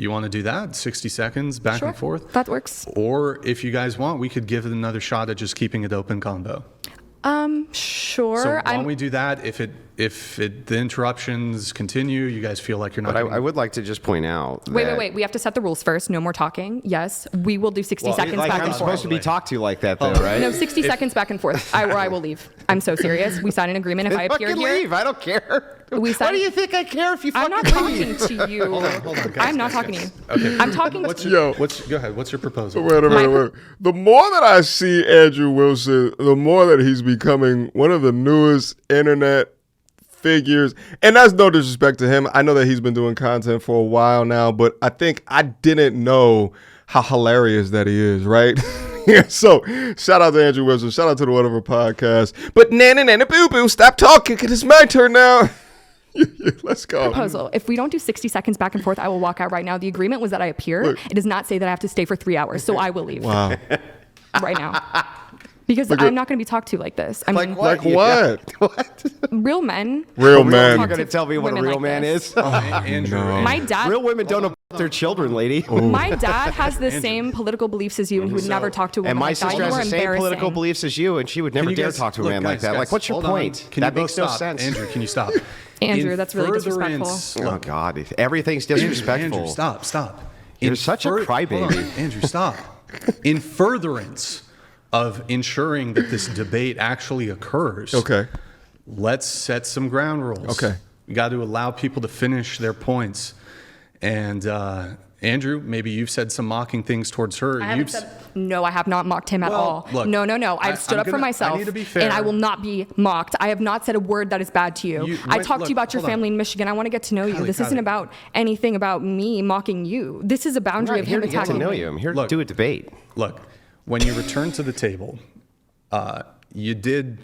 You want to do that? 60 seconds back and forth? That works. Or if you guys want, we could give it another shot at just keeping it open convo. Sure. So why don't we do that? If the interruptions continue, you guys feel like you're not. But I would like to just point out. Wait. We have to set the rules first. No more talking. Yes, we will do 60 seconds back and I'm forth. supposed to be talked to like that, though, right? No, 60 seconds back and forth. I will leave. I'm so serious. We signed an agreement. If I appear fucking here, leave. I don't care. Why do you think I care if you I'm fucking not leave? talking to you. Hold on, guys. I'm not talking to you. Okay. I'm talking to Go ahead. What's your proposal? Wait a minute. The more that I see Andrew Wilson, the more that he's becoming one of the newest internet figures. And that's no disrespect to him. I know that he's been doing content for a while now, but I think I didn't know how hilarious that he is, right? Yeah, so shout out to Andrew Wilson. Shout out to the Whatever Podcast. But nana boo boo, stop talking. It's my turn now. Let's go. Proposal. If we don't do 60 seconds back and forth, I will walk out right now. The agreement was that I appear. It does not say that I have to stay for 3 hours, so I will leave. Wow. Right now. Because I'm not going to be be talked to like this. I mean, Like what? What? real men. Real men. You're going to tell me what a real man is? Andrew. My dad. Real women don't abort their children, lady. My dad has the same political beliefs as you, and he would never talk to a woman And my like that. sister You has are the same political embarrassing. beliefs as you, and she would never Can you dare guys- talk to a look, man guys, like that. guys, Like, what's your hold on. point? Can That you makes both no stop? sense. Andrew, can you stop? Andrew, In that's really disrespectful. Oh, God. Everything's disrespectful. Andrew, stop. You're such a crybaby. Hold on, Andrew, stop. In furtherance of ensuring that this debate actually occurs, Okay. let's set some ground rules. Okay. We got to allow people to finish their points. And Andrew, maybe you've said some mocking things towards her. No, I have not mocked him at Well, all. look, No. I've stood up for myself. I need to be fair. And I will not be mocked. I have not said a word that is bad to you. I talked to you about your family in Michigan. I want to get to know you. This isn't about anything about me mocking you. This is a boundary I'm of here him to get to attacking know me. you. I'm here to do a debate. Look, when you return to the table, you did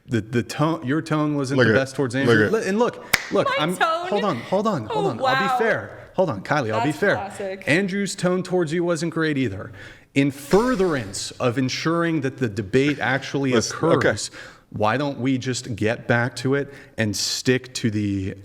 the tone. Your tone wasn't the best towards Andrew. And look. My I'm tone? hold on. Oh, wow. I'll be fair. Hold on, Kylie. I'll be That's fair. classic. Andrew's tone towards you wasn't great either. In furtherance of ensuring that the debate actually occurs, why don't we just get back to it and stick to the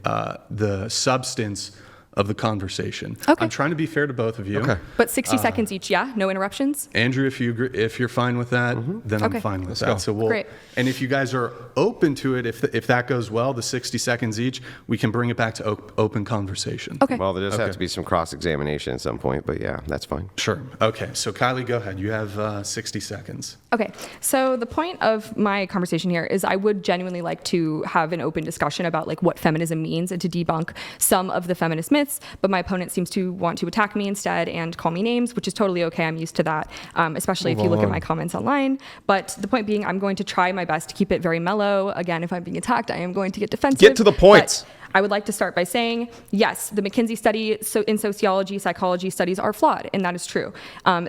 substance of the conversation? Okay. I'm trying to be fair to both of you. Okay. But 60 seconds each, yeah? No interruptions? Andrew, if you agree, if you're fine with that, then I'm Okay. fine with Let's that. go. So Great. and if you guys are open to it, if that goes well, the 60 seconds each, we can bring it back to open conversation. Okay. Well, there does have to be some cross-examination at some point, but yeah, that's fine. Sure. Okay. So Kylie, go ahead. You have 60 seconds. Okay, so the point of my conversation here is I would genuinely like to have an open discussion about like what feminism means and to debunk some of the feminist myths, but my opponent seems to want to attack me instead and call me names, which is totally okay. I'm used to that, especially if you look at my comments online. But the point being, I'm going to try my best to keep it very mellow. Again, if I'm being attacked, I am going to get defensive. Get to the points. But I would like to start by saying, yes, the McKinsey study in sociology, psychology studies are flawed, and that is true.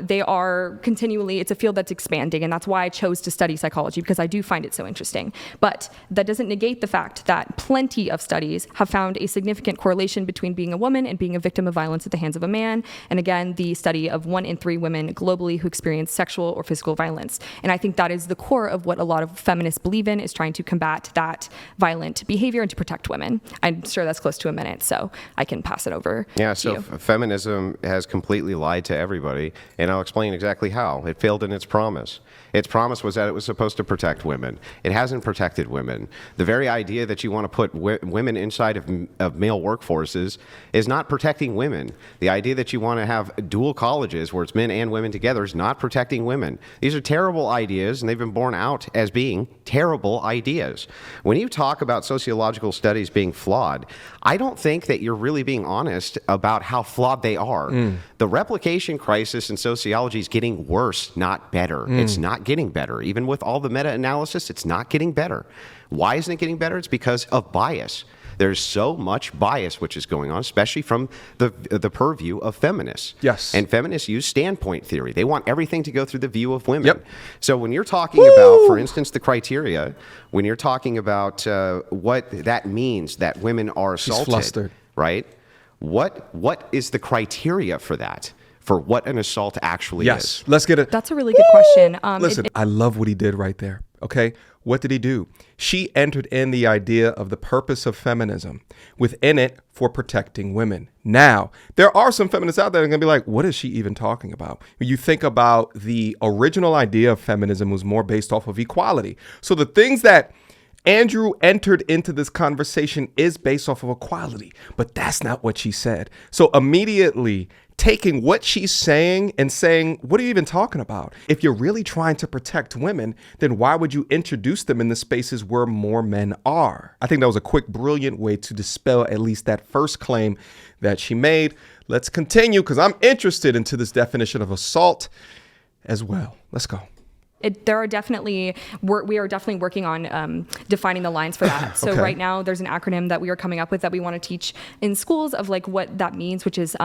They are continually, it's a field that's expanding, and that's why I chose to study psychology, because I do find it so interesting. But that doesn't negate the fact that plenty of studies have found a significant correlation between being a woman and being a victim of violence at the hands of a man. And again, the study of 1 in 3 women globally who experience sexual or physical violence. And I think that is the core of what a lot of feminists believe in, is trying to combat that violent behavior and to protect women. I'm sure that's close to a minute, so I can pass it over Yeah, to so you. feminism has completely lied to everybody, and I'll explain exactly how. It failed in its promise. Its promise was that it was supposed to protect women. It hasn't protected women. The very idea that you want to put women inside of male workforces is not protecting women. The idea that you want to have dual colleges where it's men and women together is not protecting women. These are terrible ideas, and they've been borne out as being terrible ideas. When you talk about sociological studies being flawed, I don't think that you're really being honest about how flawed they are. The replication crisis in sociology is getting worse, not better. It's not getting better. Even with all the meta-analysis, it's not getting better. Why isn't it getting better? It's because of bias. There's so much bias which is going on, especially from the purview of feminists. Yes. And feminists use standpoint theory. They want everything to go through the view of women. Yep. So when you're talking about, for instance, the criteria, when you're talking about what that means that women are assaulted, flustered. right? What is the criteria for that? For what an assault actually is? Yes. Let's get it. That's a really good question. Listen, I love what he did right there. Okay. What did he do? She entered in the idea of the purpose of feminism, within it for protecting women. Now, there are some feminists out there that are going to be like, what is she even talking about? When you think about the original idea of feminism was more based off of equality. So the things that Andrew entered into this conversation is based off of equality, but that's not what she said. So immediately taking what she's saying and saying, what are you even talking about? If you're really trying to protect women, then why would you introduce them in the spaces where more men are? I think that was a quick, brilliant way to dispel at least that first claim that she made. Let's continue, because I'm interested into this definition of assault as well. Let's go. We are definitely working on defining the lines for that. So Okay. right now there's an acronym that we are coming up with that we want to teach in schools of like what that means, which is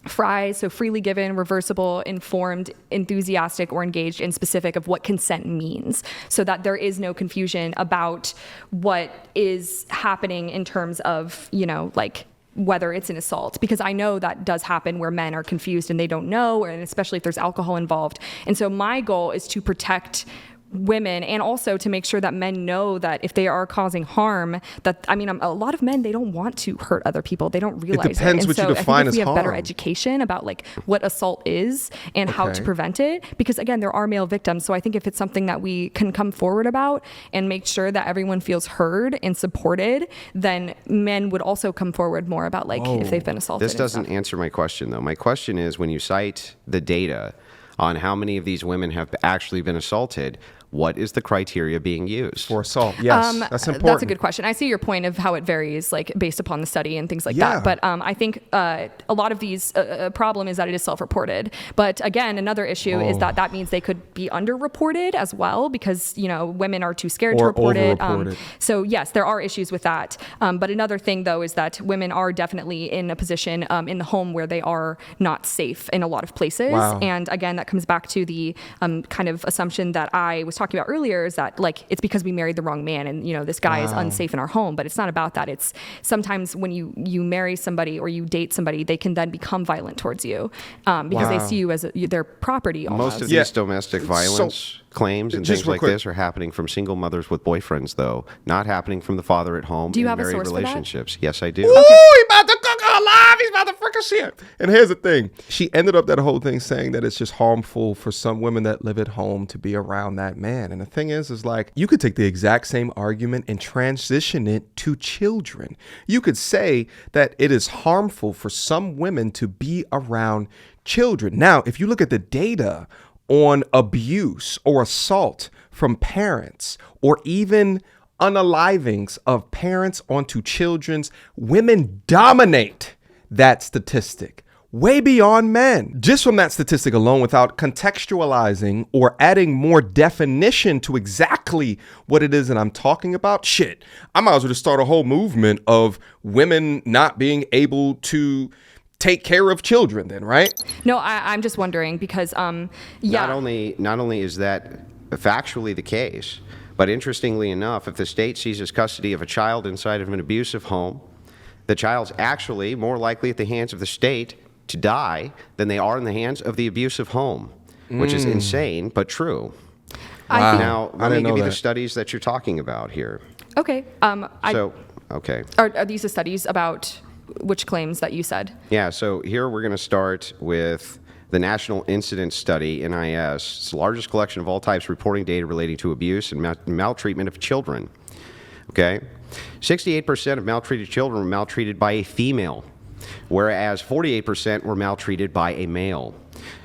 FRIES, so freely given, reversible, informed, enthusiastic, or engaged in specific of what consent means, so that there is no confusion about what is happening in terms of, like whether it's an assault, because I know that does happen where men are confused and they don't know, and especially if there's alcohol involved. And so my goal is to protect women and also to make sure that men know that if they are causing harm, that, a lot of men, they don't want to hurt other people. They don't realize it. It depends what you define as we have better harm. education about like what assault is and how to Okay. prevent it, because again, there are male victims. So I think if it's something that we can come forward about and make sure that everyone feels heard and supported, then men would also come forward more about like if they've been assaulted. This doesn't answer my question, though. My question is, when you cite the data on how many of these women have actually been assaulted, what is the criteria being used? For assault, yes, that's important. That's a good question. I see your point of how it varies, like based upon the study and things like Yeah. that. But I think a lot of these problem is that it is self-reported. But again, another issue is that means they could be underreported as well, because women are too scared to Or report it. overreported. So yes, there are issues with that. But another thing though is that women are definitely in a position in the home where they are not safe in a lot of places. Wow. And again, that comes back to the kind of assumption that I was talking about earlier, is that like it's because we married the wrong man and this guy is unsafe in our home. But it's not about that. It's sometimes when you marry somebody or you date somebody, they can then become violent towards you because they see you as their property almost. Most of Yeah. these domestic violence claims and just things real like quick. this are happening from single mothers with boyfriends, though, not happening from the father at home. Do you in have a married source for that? relationships. Yes, I do. Ooh, he about to cook her alive. He's about to frick her shit. And here's the thing. She ended up that whole thing saying that it's just harmful for some women that live at home to be around that man. And the thing is like, you could take the exact same argument and transition it to children. You could say that it is harmful for some women to be around children. Now, if you look at the data on abuse or assault from parents, or even unalivings of parents onto children's, women dominate that statistic way beyond men. Just from that statistic alone, without contextualizing or adding more definition to exactly what it is that I'm talking about, shit, I might as well just start a whole movement of women not being able to take care of children then, right? No, I'm just wondering because, Not only is that factually the case, but interestingly enough, if the state seizes custody of a child inside of an abusive home, the child's actually more likely at the hands of the state to die than they are in the hands of the abusive home, which is insane, but true. I think, Now, I let me didn't give know you that. the studies that you're talking about here. okay. Okay. Are these the studies about which claims that you said? Yeah, so here we're going to start with the National Incidence Study, NIS. It's the largest collection of all types reporting data relating to abuse and maltreatment of children. Okay? 68% of maltreated children were maltreated by a female, whereas 48% were maltreated by a male.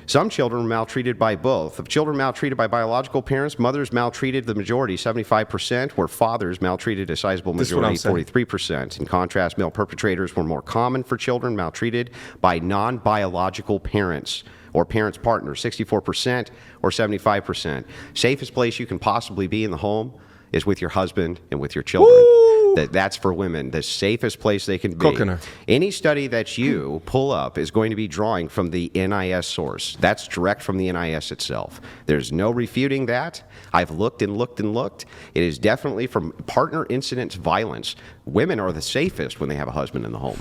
Some children were maltreated by both. Of children maltreated by biological parents, mothers maltreated the majority, 75%, where fathers maltreated a sizable This is what I'm majority, saying. 43%. In contrast, male perpetrators were more common for children maltreated by non-biological parents or parents' partners, 64% or 75%. Safest place you can possibly be in the home is with your husband and with your children. That's for women, the safest place they can be. Cooking her. Any study that you pull up is going to be drawing from the NIS source. That's direct from the NIS itself. There's no refuting that. I've looked and looked and looked. It is definitely from partner incident violence. Women are the safest when they have a husband in the home.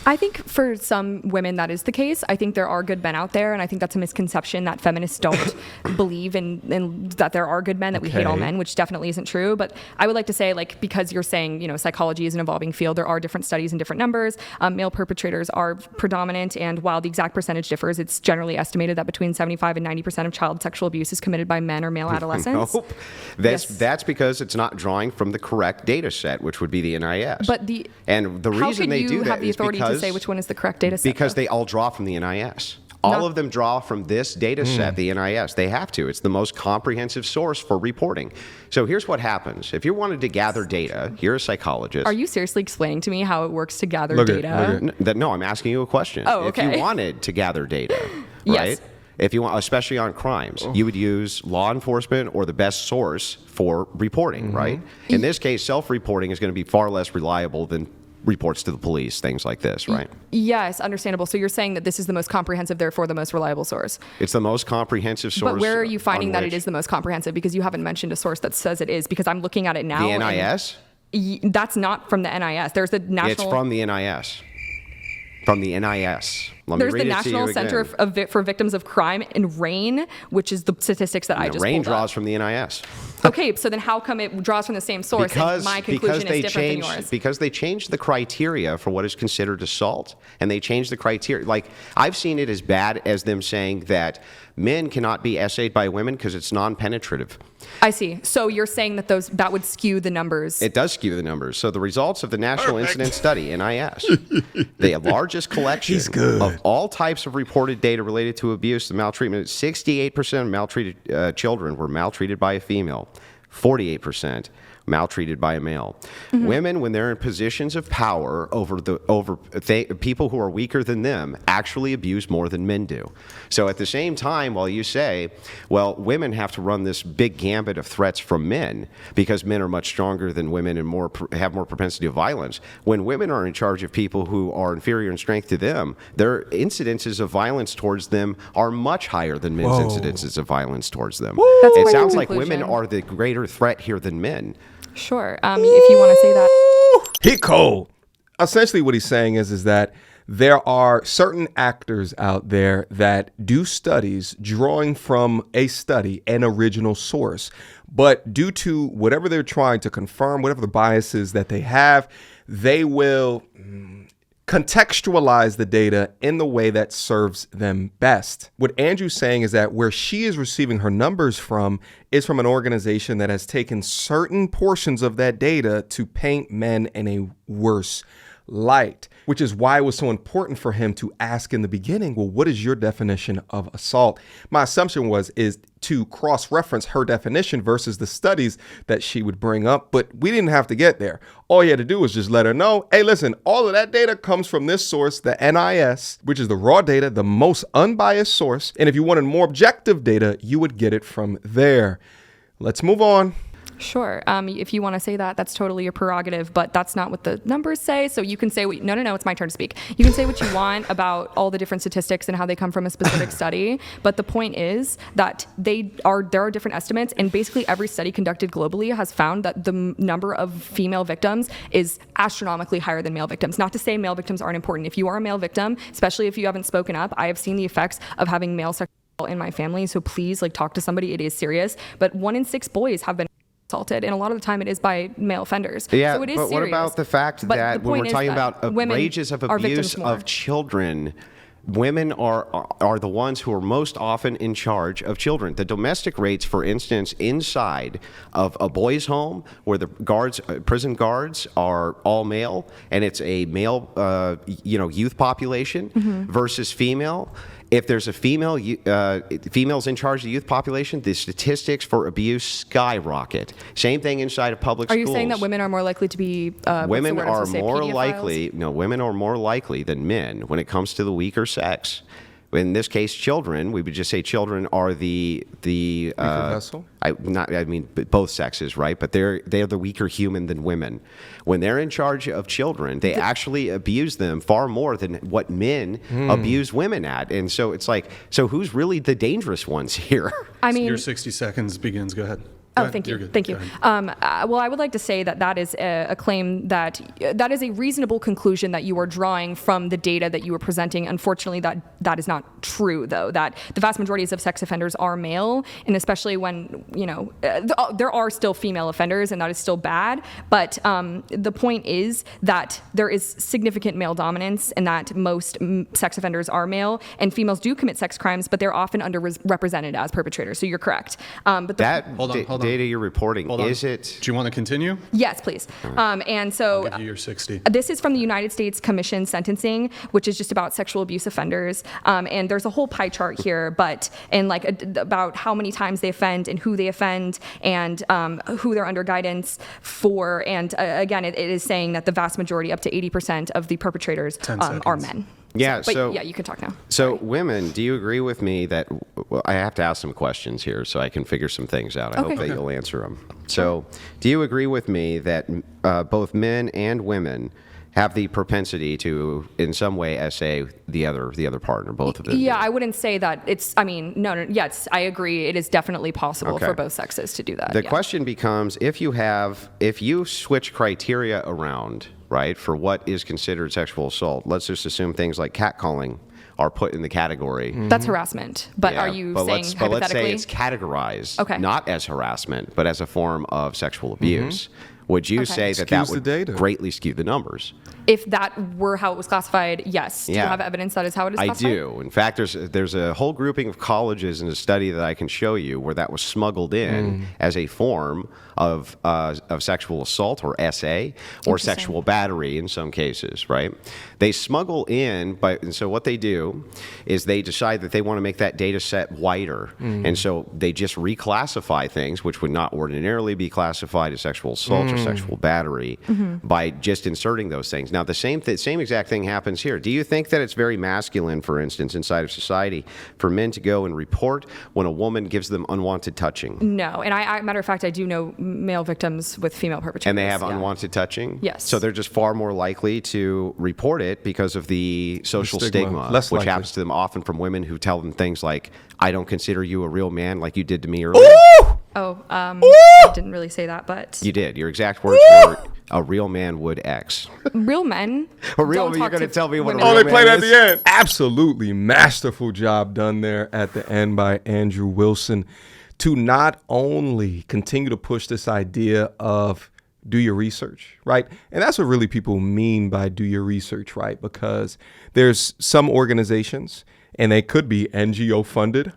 I think for some women that is the case. I think there are good men out there, and I think that's a misconception that feminists don't believe in that there are good men, that we hate all men, which definitely isn't true. But I would like to say, like, because you're saying, you know, psychology is an evolving field, there are different studies and different numbers. Male perpetrators are predominant, and while the exact percentage differs, it's generally estimated that between 75 and 90% of child sexual abuse is committed by men or male adolescents. Nope. That's because it's not drawing from the correct data set, which would be the NIS. But and the reason they do that have the authority to say which one is the correct data set? Because they all draw from the NIS. All of them draw from this data set, the NIS. They have to. It's the most comprehensive source for reporting. So here's what happens. If you wanted to gather data, you're a psychologist. Are you seriously explaining to me how it works to gather data? No, I'm asking you a question. Oh, okay. If you wanted to gather data, right? Yes. If you want, especially on crimes, you would use law enforcement or the best source for reporting, right? In this case, self-reporting is going to be far less reliable than reports to the police, things like this, right? Yes, understandable. So you're saying that this is the most comprehensive, therefore the most reliable source. It's the most comprehensive source. But where are you finding that it is the most comprehensive? Because you haven't mentioned a source that says it is, because I'm looking at it now. The NIS? That's not from the NIS. There's the national... It's from the NIS. From the NIS. There's the National Center for Victims of Crime in RAIN, which is the statistics that I just RAIN pulled draws up. from the NIS. Okay, so then how come it draws from the same source? Because, and my conclusion is different than yours. Because they changed the criteria for what is considered assault, and they changed the criteria. Like, I've seen it as bad as them saying that men cannot be essayed by women because it's non-penetrative. I see. So you're saying that that would skew the numbers. It does skew the numbers. So the results of the National Incident Study, NIS, the largest collection of all types of reported data related to abuse and maltreatment, 68% of maltreated children were maltreated by a female, 48% maltreated by a male. Women, when they're in positions of power over people who are weaker than them, actually abuse more than men do. So at the same time, while you say, well, women have to run this big gambit of threats from men because men are much stronger than women and have more propensity of violence, when women are in charge of people who are inferior in strength to them, their incidences of violence towards them are much higher than men's incidences of violence towards them. That's It quite a sounds like conclusion. women are the greater threat here than men. Sure. If you want to say that. He cold. Essentially what he's saying is that there are certain actors out there that do studies drawing from a study, an original source. But due to whatever they're trying to confirm, whatever the biases that they have, they will contextualize the data in the way that serves them best. What Andrew's saying is that where she is receiving her numbers from is from an organization that has taken certain portions of that data to paint men in a worse light, which is why it was so important for him to ask in the beginning, well, what is your definition of assault? My assumption is to cross-reference her definition versus the studies that she would bring up, but we didn't have to get there. All he had to do was just let her know, hey, listen, all of that data comes from this source, the NIS, which is the raw data, the most unbiased source. And if you wanted more objective data, you would get it from there. Let's move on. Sure. If you want to say that, that's totally your prerogative, but that's not what the numbers say. So you can say, no, it's my turn to speak. You can say what you want about all the different statistics and how they come from a specific study. But the point is that there are different estimates, and basically every study conducted globally has found that the number of female victims is astronomically higher than male victims. Not to say male victims aren't important. If you are a male victim, especially if you haven't spoken up, I have seen the effects of having male sexual assault in my family. So please, talk to somebody. It is serious. But 1 in 6 boys have been assaulted, and a lot of the time it is by male offenders. Yeah, so it is but serious. what about the fact that when we're talking about rages of abuse of children, women are the ones who are most often in charge of children. The domestic rates, for instance, inside of a boys' home where the prison guards are all male, and it's a male, youth population versus female. If there's a females in charge of the youth population, the statistics for abuse skyrocket. Same thing inside of public schools. Are you saying that women are more likely to be women are more likely than men when it comes to the weaker sex. in this case, children, we would just say children are the vessel? Both sexes, right? But they're the weaker human than women. When they're in charge of children, they actually abuse them far more than what men abuse women at. And so it's like, so who's really the dangerous ones here? I mean, your 60 seconds begins. Go ahead. Oh, thank you. Thank you. Well, I would like to say that is a claim that is a reasonable conclusion that you are drawing from the data that you are presenting. Unfortunately, that is not true, though, that the vast majority of sex offenders are male, and especially when, there are still female offenders, and that is still bad. But the point is that there is significant male dominance, and that most sex offenders are male, and females do commit sex crimes, but they're often underrepresented as perpetrators. So you're correct. But hold on. Data you're reporting, is it? Do you want to continue? Yes, please. And so I'll give you your 60. This is from the United States Commission Sentencing, which is just about sexual abuse offenders. And there's a whole pie chart here, about how many times they offend and who they offend and who they're under guidance for. And again, it is saying that the vast majority, up to 80% of the perpetrators are men. Yeah, yeah, you can talk now. So, women, do you agree with me that I have to ask some questions here so I can figure some things out? I hope that you'll answer them. So, do you agree with me that both men and women have the propensity to, in some way, essay the other partner, both of them? Yeah, I wouldn't say that it's. I mean, no. Yes, I agree. It is definitely possible for both sexes to do that. The question becomes: if you switch criteria around, right, for what is considered sexual assault, let's just assume things like catcalling are put in the category. That's harassment. But are you saying hypothetically? But let's say it's categorized, not as harassment, but as a form of sexual abuse. Would you say that would greatly skew the numbers? If that were how it was classified, yes. Do you have evidence that is how it is classified? I do. In fact, there's a whole grouping of colleges in a study that I can show you where that was smuggled in as a form of sexual assault or SA or sexual battery in some cases, right? They smuggle in, and so what they do is they decide that they want to make that data set wider. And so they just reclassify things which would not ordinarily be classified as sexual assault or sexual battery by just inserting those things. Now, the same exact thing happens here. Do you think that it's very masculine, for instance, inside of society, for men to go and report when a woman gives them unwanted touching? No. And matter of fact, I do know male victims with female perpetrators. And they have unwanted touching? Yes. So they're just far more likely to report it because of the social stigma which happens to them often from women who tell them things like, I don't consider you a real man like you did to me earlier. I didn't really say that, but... You did. Your exact words were, a real man would X. Real men? You're going to tell me what a real man is? Oh, they played at the end. Absolutely masterful job done there at the end by Andrew Wilson to not only continue to push this idea of do your research, right? And that's what really people mean by do your research, right? Because there's some organizations, and they could be NGO funded,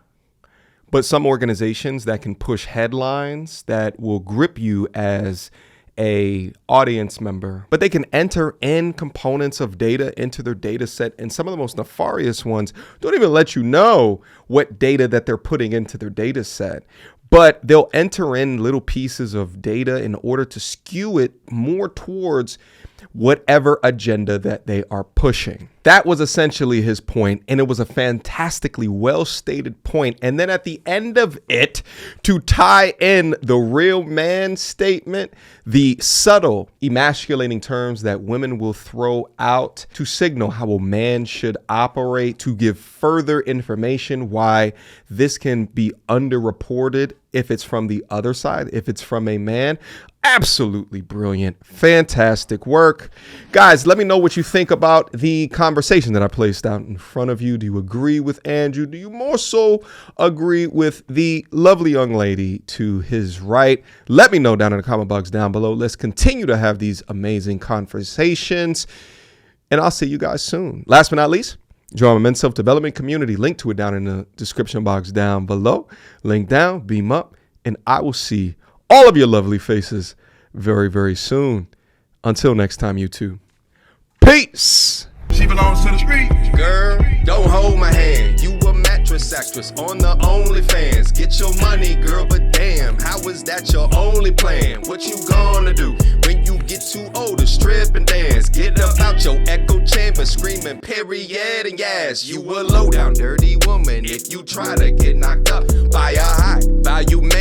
but some organizations that can push headlines that will grip you as a audience member, but they can enter in components of data into their data set. And some of the most nefarious ones don't even let you know what data that they're putting into their data set, but they'll enter in little pieces of data in order to skew it more towards whatever agenda that they are pushing. That was essentially his point, and it was a fantastically well-stated point. And then at the end of it, to tie in the real man statement, the subtle emasculating terms that women will throw out to signal how a man should operate, to give further information why this can be underreported if it's from the other side, if it's from a man. Absolutely brilliant. Fantastic work. Guys, let me know what you think about the conversation that I placed out in front of you. Do you agree with Andrew? Do you more so agree with the lovely young lady to his right? Let me know down in the comment box down below. Let's continue to have these amazing conversations, and I'll see you guys soon. Last but not least, join my men's self-development community. Link to it down in the description box down below. Link down, beam up, and I will see all of your lovely faces very, very soon. Until next time, you two. Peace. She belongs to the street. Girl, don't hold my hand. You a mattress actress on the OnlyFans. Get your money, girl, but damn, how is that your only plan? What you gonna do when you get too old to strip and dance? Get up out your echo chamber, woman screaming, period, and yes, you a low down dirty woman if you try to get knocked up by a high value man.